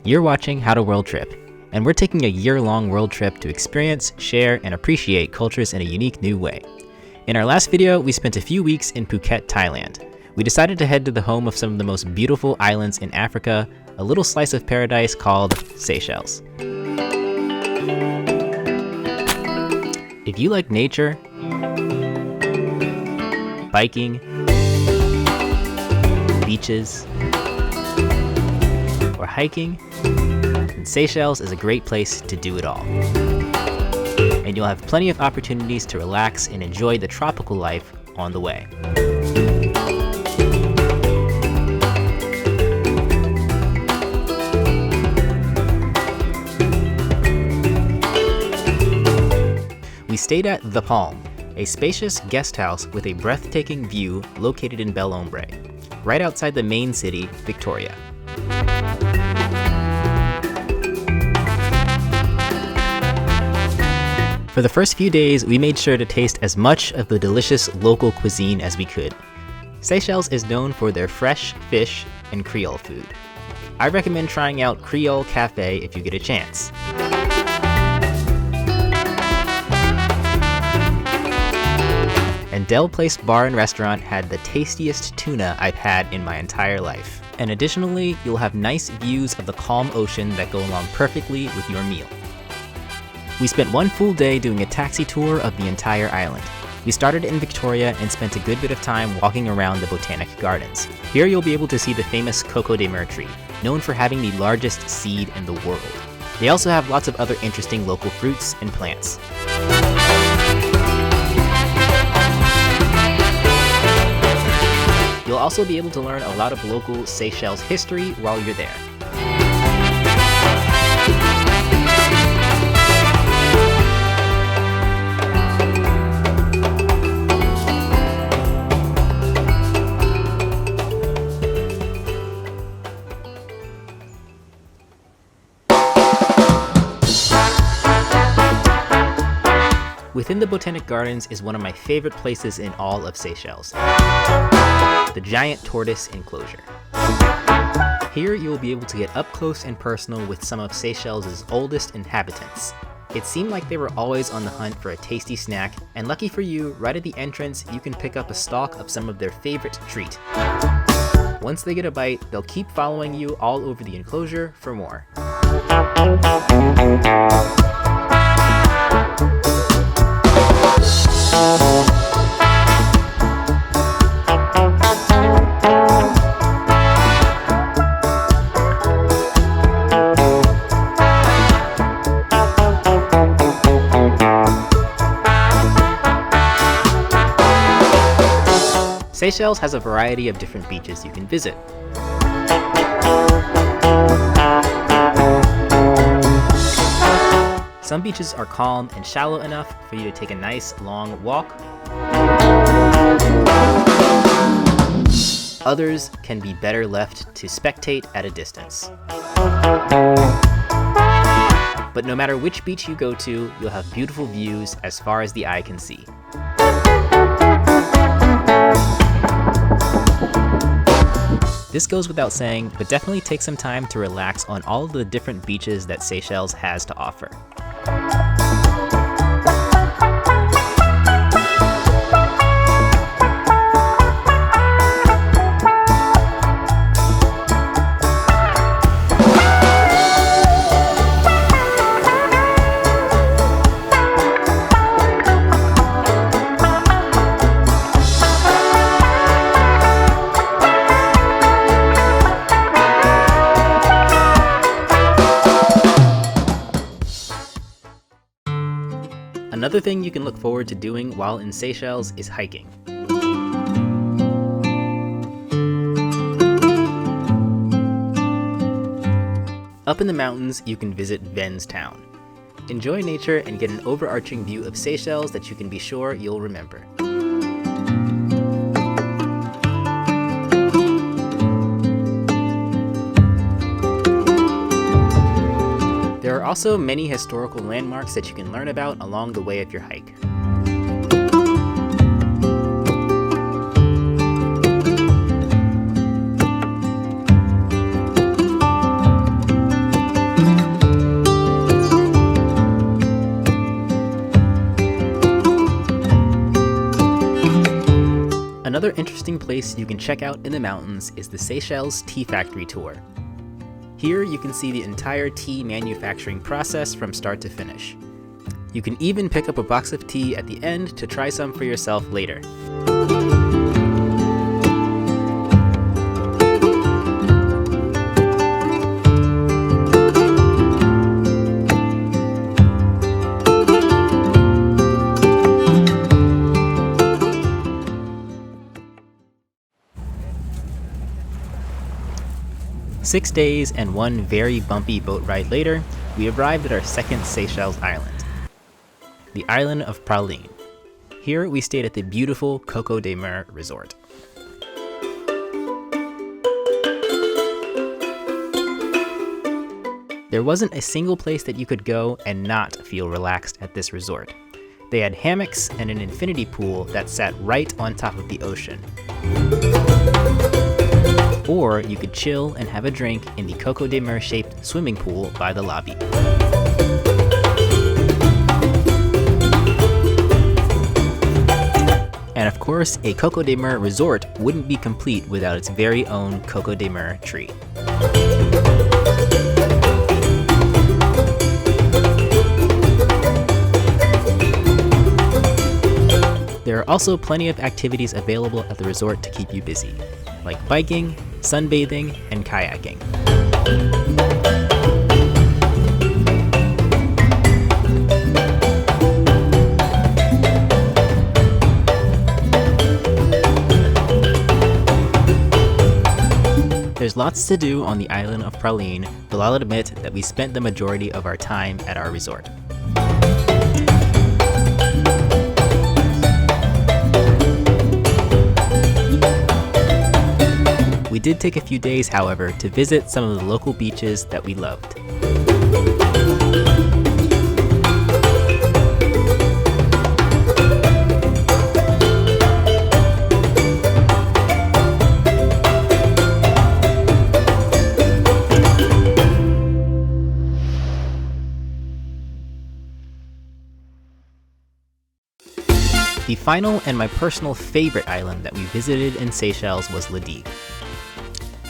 You're watching How to World Trip, and we're taking a year-long world trip to experience, share, and appreciate cultures in a unique new way. In our last video, we spent a few weeks in Phuket, Thailand. We decided to head to the home of some of the most beautiful islands in Africa, a little slice of paradise called Seychelles. If you like nature, biking, beaches, or hiking, then Seychelles is a great place to do it all. And you'll have plenty of opportunities to relax and enjoy the tropical life on the way. We stayed at The Palm, a spacious guest house with a breathtaking view located in Bel Ombre, right outside the main city, Victoria. For the first few days, we made sure to taste as much of the delicious local cuisine as we could. Seychelles is known for their fresh fish and Creole food. I recommend trying out Creole Cafe if you get a chance. And Del Place Bar and Restaurant had the tastiest tuna I've had in my entire life. And additionally, you'll have nice views of the calm ocean that go along perfectly with your meal. We spent one full day doing a taxi tour of the entire island. We started in Victoria and spent a good bit of time walking around the Botanical Gardens. Here you'll be able to see the famous Coco de Mer tree, known for having the largest seed in the world. They also have lots of other interesting local fruits and plants. You'll also be able to learn a lot of local Seychelles history while you're there. Within the Botanical Gardens is one of my favorite places in all of Seychelles, the giant Tortoise Enclosure. Here you will be able to get up close and personal with some of Seychelles' oldest inhabitants. It seemed like they were always on the hunt for a tasty snack, and lucky for you, right at the entrance you can pick up a stalk of some of their favorite treat. Once they get a bite, they'll keep following you all over the enclosure for more. Seychelles has a variety of different beaches you can visit. Some beaches are calm and shallow enough for you to take a nice long walk. Others can be better left to spectate at a distance. But no matter which beach you go to, you'll have beautiful views as far as the eye can see. This goes without saying, but definitely take some time to relax on all of the different beaches that Seychelles has to offer. Another thing you can look forward to doing while in Seychelles is hiking. Up in the mountains, you can visit Ven's town. Enjoy nature and get an overarching view of Seychelles that you can be sure you'll remember. There are also many historical landmarks that you can learn about along the way of your hike. Another interesting place you can check out in the mountains is the Seychelles Tea Factory Tour. Here you can see the entire tea manufacturing process from start to finish. You can even pick up a box of tea at the end to try some for yourself later. Six days and one very bumpy boat ride later, we arrived at our second Seychelles island, the island of Praline. Here we stayed at the beautiful Coco de Mer resort. There wasn't a single place that you could go and not feel relaxed at this resort. They had hammocks and an infinity pool that sat right on top of the ocean. Or you could chill and have a drink in the Coco de Mer shaped swimming pool by the lobby. And of course, a Coco de Mer resort wouldn't be complete without its very own Coco de Mer tree. There are also plenty of activities available at the resort to keep you busy, like biking, sunbathing, and kayaking. There's lots to do on the island of Praline, but I'll admit that we spent the majority of our time at our resort. We did take a few days, however, to visit some of the local beaches that we loved. The final and my personal favorite island that we visited in Seychelles was Ladigue.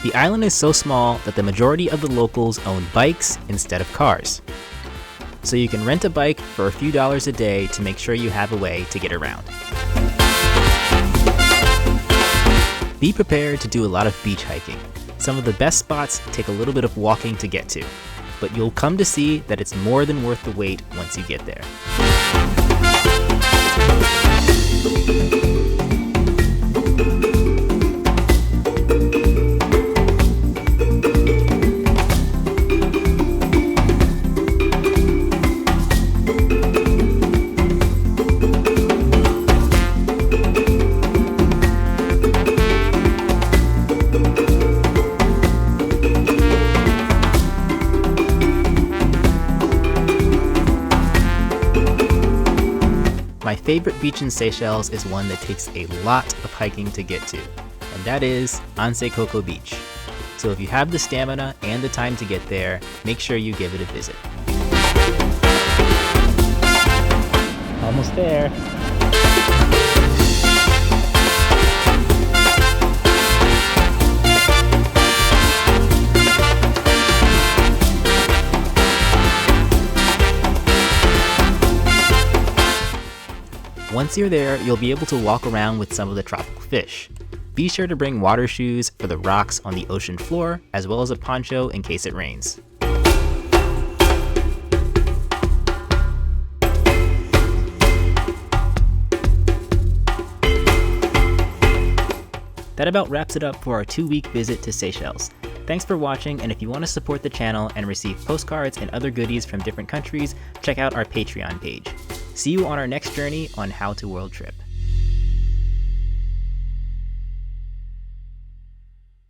The island is so small that the majority of the locals own bikes instead of cars. So you can rent a bike for a few dollars a day to make sure you have a way to get around. Be prepared to do a lot of beach hiking. Some of the best spots take a little bit of walking to get to, but you'll come to see that it's more than worth the wait once you get there. My favorite beach in Seychelles is one that takes a lot of hiking to get to, and that is Anse Coco Beach. So if you have the stamina and the time to get there, make sure you give it a visit. Almost there. Once you're there, you'll be able to walk around with some of the tropical fish. Be sure to bring water shoes for the rocks on the ocean floor, as well as a poncho in case it rains. That about wraps it up for our 2-week visit to Seychelles. Thanks for watching, and if you want to support the channel and receive postcards and other goodies from different countries, check out our Patreon page. See you on our next journey on How to World Trip.